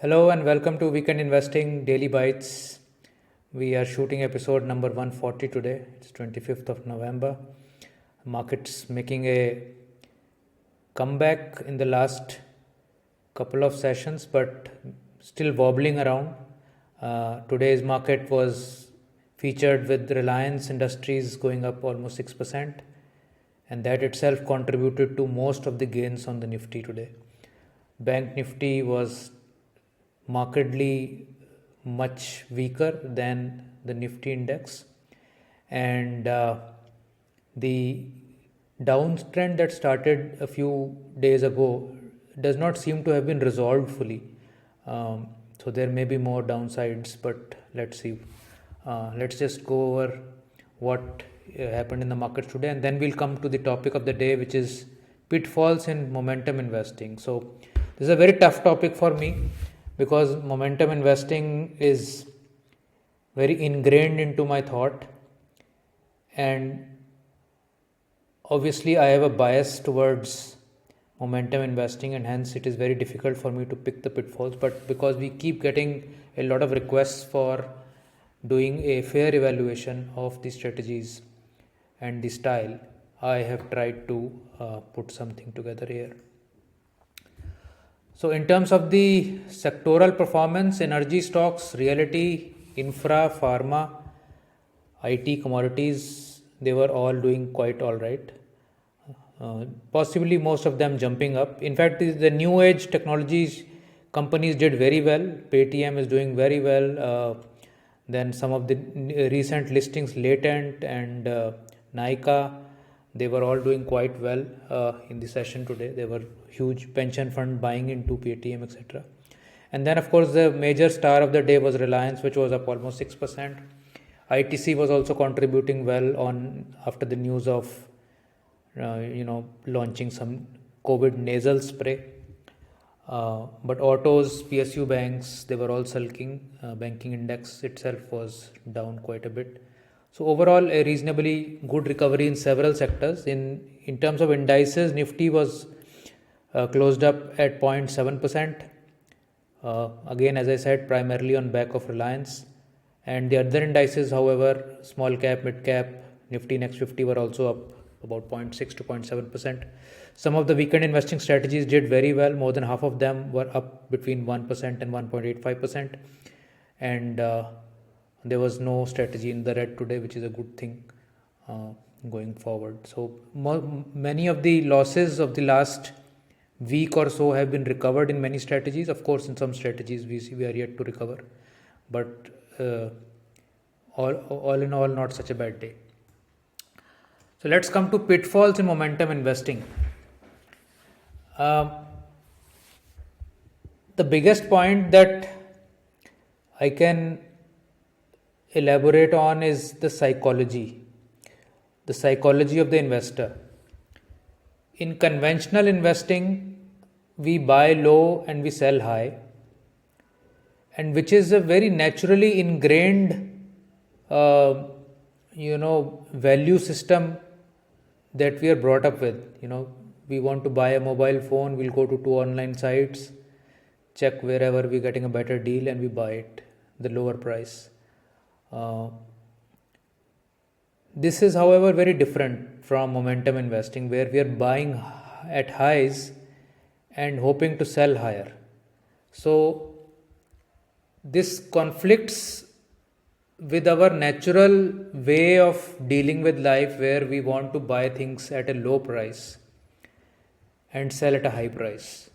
Hello and welcome to Weekend Investing Daily Bites. We are shooting episode number 140 today. It's 25th of November. Markets making a comeback in the last couple of sessions, but still wobbling around. Today's market was featured with Reliance Industries going up almost 6%, and that itself contributed to most of the gains on the Nifty today. Bank Nifty was markedly much weaker than the Nifty index, and the downtrend that started a few days ago does not seem to have been resolved fully. So there may be more downsides, but let's see. Let's just go over what happened in the markets today, and then we'll come to the topic of the day, which is pitfalls in momentum investing. So this is a very tough topic for me because momentum investing is very ingrained into my thought, and obviously I have a bias towards momentum investing, and hence it is very difficult for me to pick the pitfalls. But because we keep getting a lot of requests for doing a fair evaluation of the strategies and the style, I have tried to put something together here. So in terms of the sectoral performance, energy stocks, realty, infra, pharma, IT, commodities, they were all doing quite all right. Possibly most of them jumping up. In fact, the new age technologies companies did very well. Paytm is doing very well. Then some of the recent listings, Latent and Nykaa, they were all doing quite well in the session today. There were huge pension fund buying into Paytm, etc. And then, of course, the major star of the day was Reliance, which was up almost 6%. ITC was also contributing well on after the news of launching some COVID nasal spray. But autos, PSU banks, they were all sulking. Banking index itself was down quite a bit. So overall, a reasonably good recovery in several sectors. In terms of indices, Nifty was closed up at 0.7%. Again, as I said, primarily on back of Reliance. And the other indices, however, small cap, mid cap, Nifty Next 50 were also up about 0.6 to 0.7%. Some of the weekend investing strategies did very well. More than half of them were up between 1% and 1.85%. And there was no strategy in the red today, which is a good thing going forward. So many of the losses of the last week or so have been recovered in many strategies. Of course, in some strategies we are yet to recover, but all in all, not such a bad day. So let's come to pitfalls in momentum investing. The biggest point that I can elaborate on is the psychology of the investor. In conventional investing, we buy low and we sell high, and which is a very naturally ingrained value system that we are brought up with. We want to buy a mobile phone, we'll go to 2 online sites, check wherever we're getting a better deal, and we buy it the lower price. This is, however, very different from momentum investing, where we are buying at highs and hoping to sell higher. So this conflicts with our natural way of dealing with life, where we want to buy things at a low price and sell at a high price.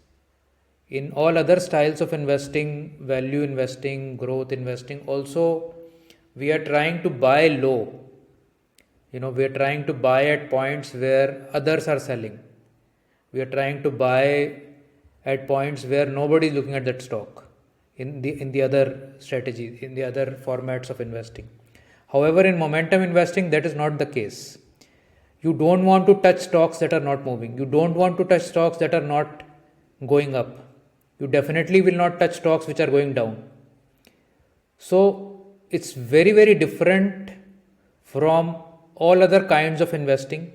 In all other styles of investing, value investing, growth investing, also we are trying to buy low. We are trying to buy at points where others are selling. We are trying to buy at points where nobody is looking at that stock in the other strategies, in the other formats of investing. However, in momentum investing, that is not the case. You don't want to touch stocks that are not moving. You don't want to touch stocks that are not going up. You definitely will not touch stocks which are going down. So it's very, very different from all other kinds of investing,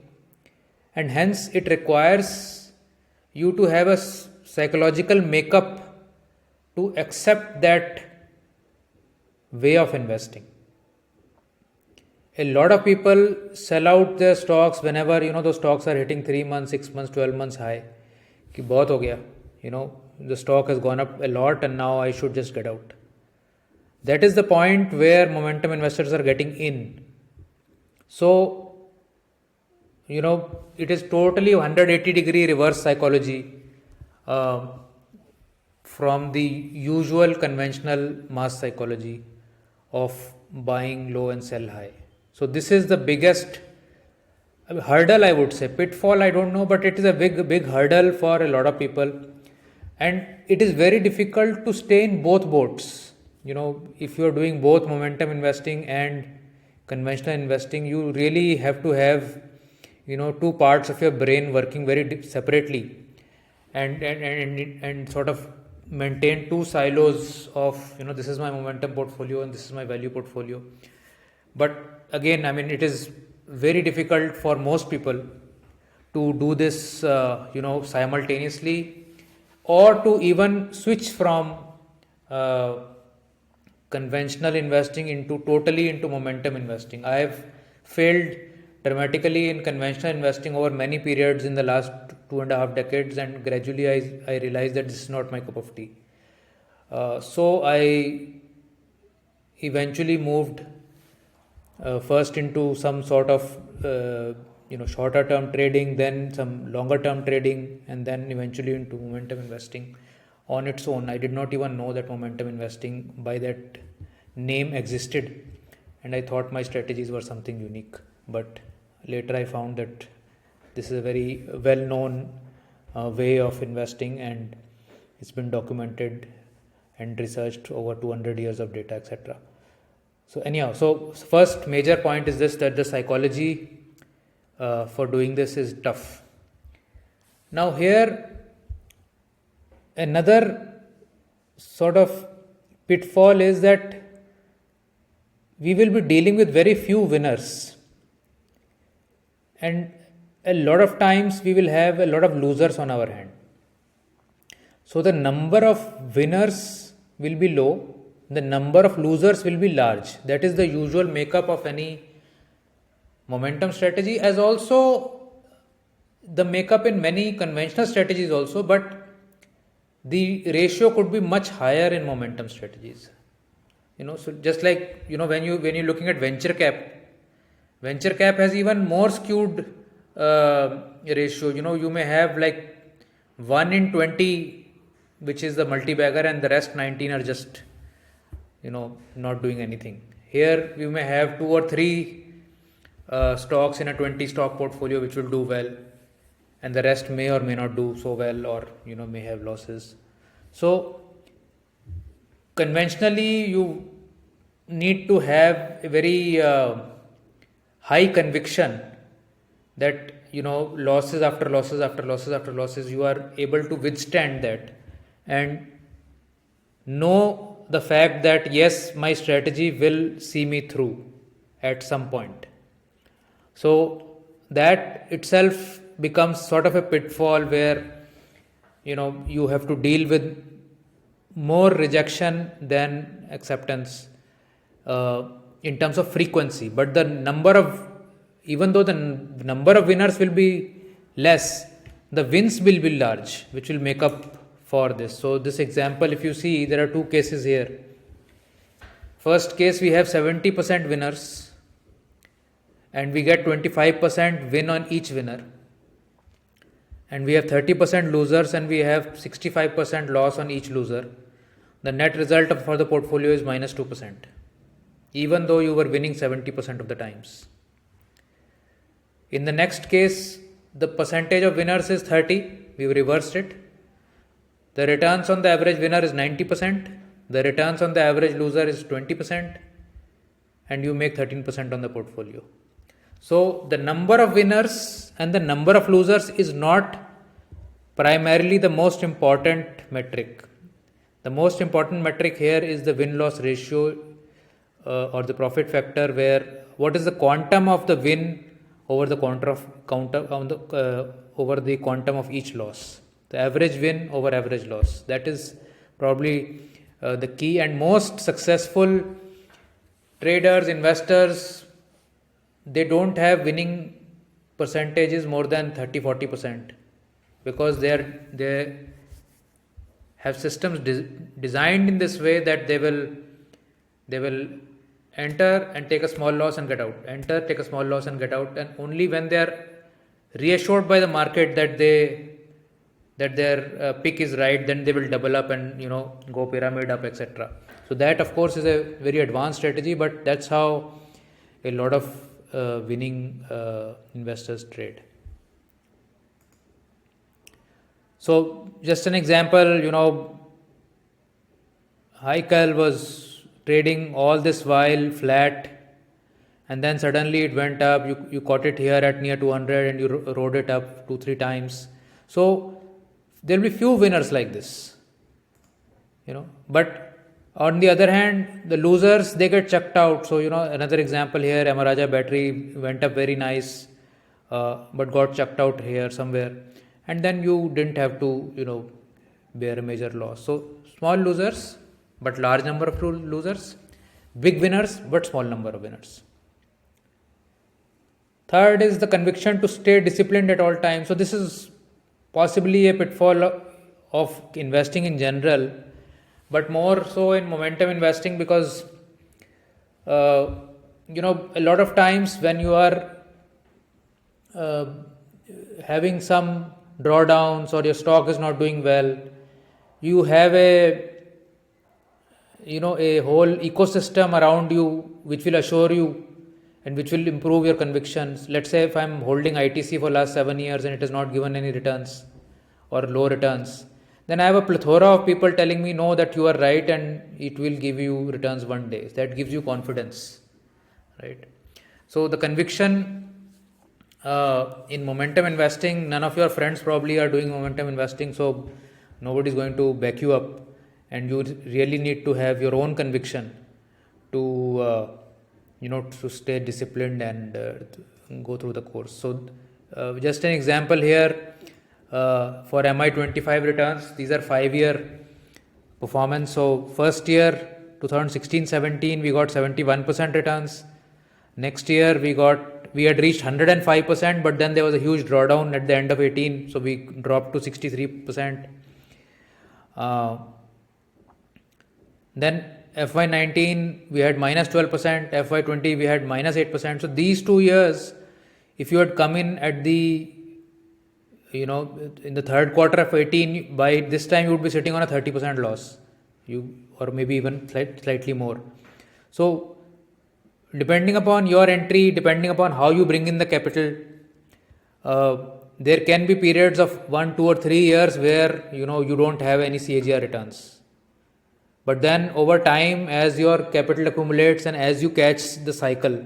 and hence it requires you to have a psychological makeup to accept that way of investing. A lot of people sell out their stocks whenever those stocks are hitting 3 months, 6 months, 12 months high. कि बहुत हो गया, the stock has gone up a lot and now I should just get out. That is the point where momentum investors are getting in. So, it is totally 180-degree reverse psychology from the usual conventional mass psychology of buying low and sell high. So this is the biggest hurdle, I would say. Pitfall, I don't know, but it is a big hurdle for a lot of people. And it is very difficult to stay in both boats. If you are doing both momentum investing and conventional investing, you really have to have, two parts of your brain working very separately and sort of maintain two silos of, this is my momentum portfolio and this is my value portfolio. But again, it is very difficult for most people to do this, simultaneously, or to even switch from conventional investing totally into momentum investing. I have failed dramatically in conventional investing over many periods in the last 2.5 decades, and gradually I realized that this is not my cup of tea. So I eventually moved first into some sort of shorter term trading, then some longer term trading, and then eventually into momentum investing on its own. I did not even know that momentum investing by that name existed, and I thought my strategies were something unique. But later I found that this is a very well known way of investing, and it's been documented and researched over 200 years of data, etc. So anyhow, first major point is this, that the psychology for doing this is tough. Now here, another sort of pitfall is that we will be dealing with very few winners, and a lot of times we will have a lot of losers on our hand. So the number of winners will be low, the number of losers will be large. That is the usual makeup of any momentum strategy, as also the makeup in many conventional strategies also, but the ratio could be much higher in momentum strategies. So just like, when you're looking at venture cap has even more skewed ratio. You may have like 1 in 20, which is the multi-bagger, and the rest 19 are just not doing anything. Here you may have 2 or 3 stocks in a 20 stock portfolio which will do well, and the rest may or may not do so well, or may have losses. So conventionally you need to have a very high conviction that losses after losses after losses after losses, you are able to withstand that and know the fact that yes, my strategy will see me through at some point. So that itself becomes sort of a pitfall where you have to deal with more rejection than acceptance in terms of frequency. But even though the number of winners will be less, the wins will be large, which will make up for this. So this example, if you see, there are 2 cases here. First case, we have 70% winners and we get 25% win on each winner, and we have 30% losers and we have 65% loss on each loser. The net result for the portfolio is minus 2%, even though you were winning 70% of the times. In the next case, the percentage of winners is 30, we've reversed it. The returns on the average winner is 90%, the returns on the average loser is 20%, and you make 13% on the portfolio. So the number of winners and the number of losers is not primarily the most important metric. The most important metric here is the win-loss ratio or the profit factor, where what is the quantum of the win over the quantum of each loss. The average win over average loss. That is probably the key, and most successful traders, investors, they don't have winning percentages more than 30-40%, because they have systems designed in this way that they will enter and take a small loss and get out, enter, take a small loss and get out, and only when they are reassured by the market that their pick is right, then they will double up and go pyramid up, etc. So that of course is a very advanced strategy, but that's how a lot of winning investors trade. So just an example, Haikal was trading all this while flat, and then suddenly it went up. You caught it here at near 200 and you rode it up 2-3 times. So there will be few winners like this, but on the other hand, the losers, they get chucked out. So another example here, Amara Battery went up very nice, but got chucked out here somewhere, and then you didn't have to bear a major loss. So small losers but large number of losers, big winners but small number of winners. Third is the conviction to stay disciplined at all times. So this is possibly a pitfall of investing in general, but more so in momentum investing, because a lot of times when you are having some drawdowns or your stock is not doing well, you have a whole ecosystem around you which will assure you and which will improve your convictions. Let's say if I'm holding ITC for last 7 years and it has not given any returns or low returns, then I have a plethora of people telling me, no, that you are right and it will give you returns one day. That gives you confidence, right? So the conviction in momentum investing, none of your friends probably are doing momentum investing, so nobody is going to back you up, and you really need to have your own conviction to to stay disciplined and go through the course. So just an example here, for MI25 returns, these are 5-year performance. So first year 2016-17 we got 71% returns. Next year we had reached 105%, but then there was a huge drawdown at the end of 18, so we dropped to 63%. Then FY19 we had minus 12%, FY20 we had minus 8%. So these 2 years, if you had come in at the in the third quarter of 18, by this time you would be sitting on a 30% loss, or maybe even slightly more. So depending upon your entry, depending upon how you bring in the capital, there can be periods of 1, 2 or 3 years where you don't have any CAGR returns. But then over time, as your capital accumulates and as you catch the cycle,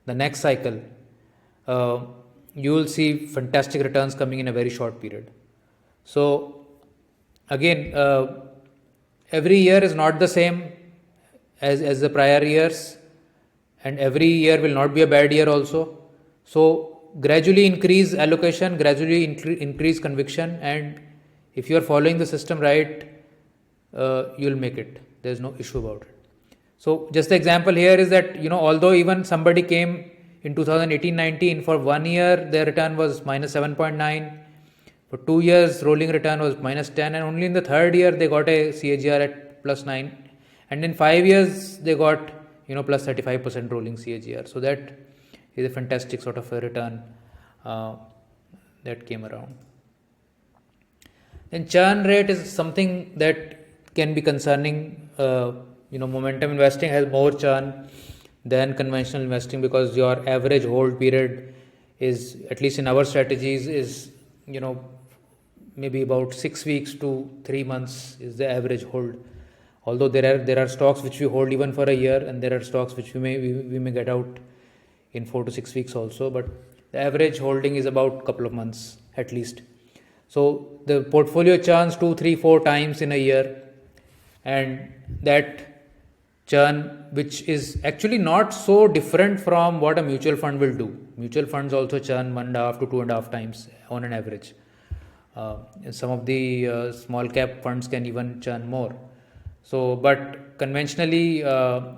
the next cycle, you will see fantastic returns coming in a very short period. So again, every year is not the same as the prior years, and every year will not be a bad year also. So gradually increase allocation, gradually increase conviction, and if you are following the system right, you'll make it. There's no issue about it. So just the example here is that although even somebody came in 2018-19, for 1 year their return was minus 7.9, for 2 years rolling return was minus 10, and only in the third year they got a CAGR at plus 9, and in 5 years they got plus 35% rolling CAGR. So that is a fantastic sort of a return that came around. And churn rate is something that can be concerning. Momentum investing has more churn than conventional investing, because your average hold period is, at least in our strategies, is maybe about 6 weeks to 3 months is the average hold. Although there are stocks which we hold even for a year, and there are stocks which we may get out in 4 to 6 weeks also, but the average holding is about a couple of months at least. So the portfolio churns 2, 3, 4 times in a year, and that churn, which is actually not so different from what a mutual fund will do. Mutual funds also churn 1.5 to 2.5 times on an average. Some of the small cap funds can even churn more. So, but conventionally,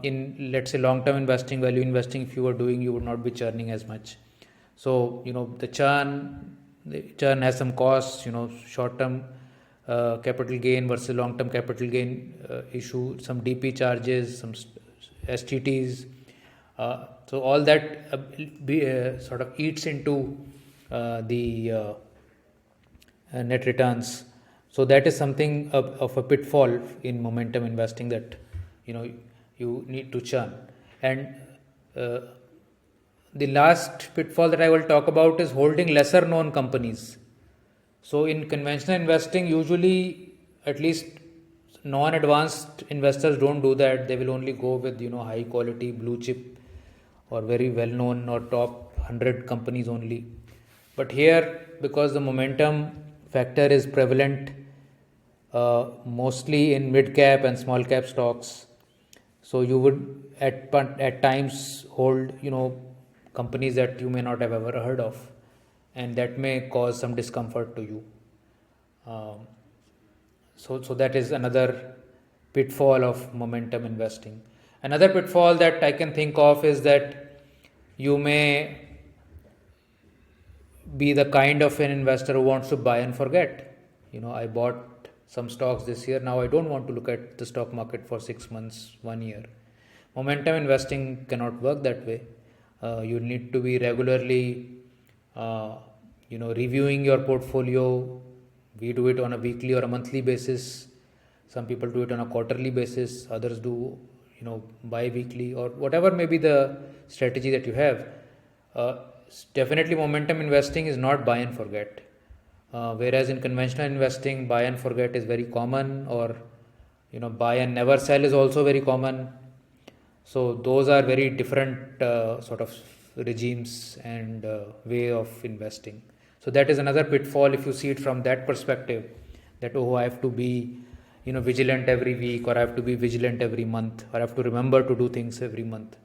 in let's say long-term investing, value investing, if you were doing, you would not be churning as much. So, the churn has some costs. Short-term capital gain versus long-term capital gain issue, some DP charges, some STTs. So all that sort of eats into the net returns. So that is something of a pitfall in momentum investing that you need to churn. And the last pitfall that I will talk about is holding lesser known companies. So in conventional investing, usually, at least non-advanced investors don't do that. They will only go with high quality blue chip or very well known or top 100 companies only. But here, because the momentum factor is prevalent mostly in mid cap and small cap stocks, so you would at times hold companies that you may not have ever heard of, and that may cause some discomfort to you. So that is another pitfall of momentum investing. Another pitfall that I can think of is that you may be the kind of an investor who wants to buy and forget. I bought some stocks this year. Now I don't want to look at the stock market for 6 months, 1 year. Momentum investing cannot work that way. You need to be regularly, reviewing your portfolio. We do it on a weekly or a monthly basis. Some people do it on a quarterly basis. Others do, bi-weekly, or whatever may be the strategy that you have. Definitely, momentum investing is not buy and forget. Whereas in conventional investing, buy and forget is very common, or buy and never sell is also very common. So those are very different sort of regimes and way of investing. So that is another pitfall if you see it from that perspective, that I have to be vigilant every week, or I have to be vigilant every month, or I have to remember to do things every month.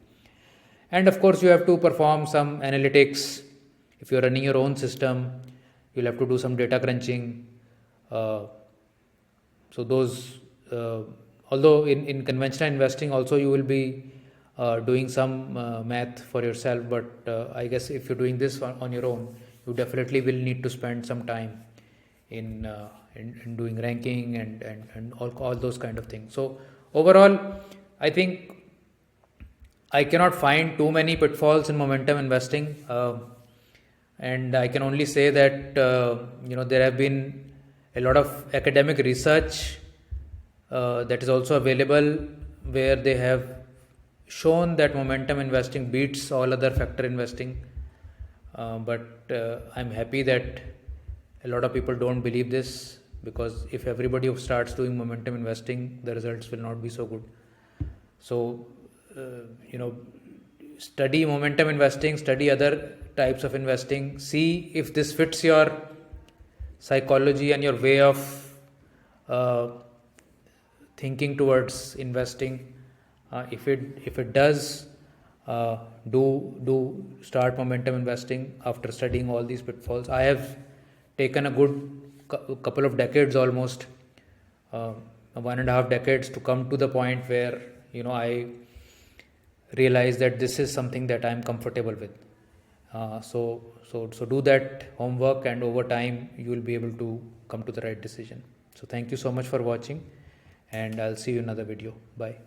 And of course, you have to perform some analytics. If you're running your own system, you'll have to do some data crunching. So those, although in conventional investing also you will be doing some math for yourself, but I guess if you're doing this on your own, you definitely will need to spend some time in doing ranking and all those kind of things. So overall, I think I cannot find too many pitfalls in momentum investing, and I can only say that there have been a lot of academic research that is also available, where they have shown that momentum investing beats all other factor investing. But I'm happy that a lot of people don't believe this, because if everybody starts doing momentum investing, the results will not be so good. So study momentum investing, study other types of investing, see if this fits your psychology and your way of thinking towards investing. If it does, do start momentum investing after studying all these pitfalls. I have taken a good couple of decades, almost 1.5 decades, to come to the point where I realize that this is something that I'm comfortable with. So do that homework, and over time you will be able to come to the right decision. So thank you so much for watching, and I'll see you in another video. Bye.